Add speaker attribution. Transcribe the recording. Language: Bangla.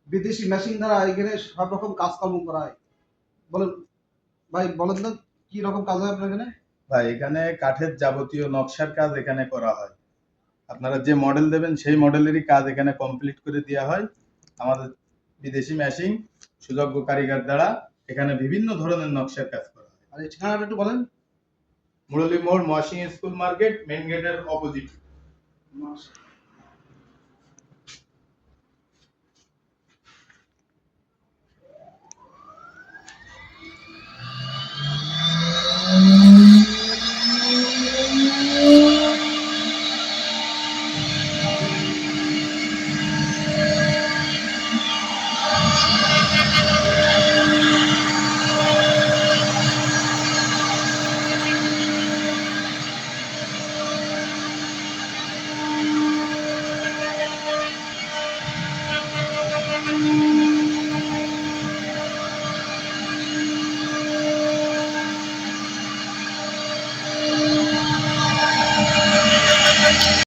Speaker 1: বিদেশি মেশিন দ্বারা এখানে সব রকম কাজকর্ম করা হয়। বলেন ভাই, বলেন তো কি রকম কাজ হয় আপনার এখানে?
Speaker 2: ভাই এখানে কাঠের যাবতীয় নকশার কাজ এখানে করা হয়। আপনারা যে মডেল দেবেন সেই মডেলেরই কাজ এখানে কমপ্লিট করে দেওয়া হয়। আমাদের বিদেশি মেশিন সুযোগ্য কারিগর দ্বারা এখানে বিভিন্ন ধরনের নকশার কাজ করা হয়।
Speaker 1: আর এই ঠিকানাটা একটু বলেন।
Speaker 2: মুরলী মোড়, মহসিন স্কুল মার্কেট, মেইন গেটের অপোজিট।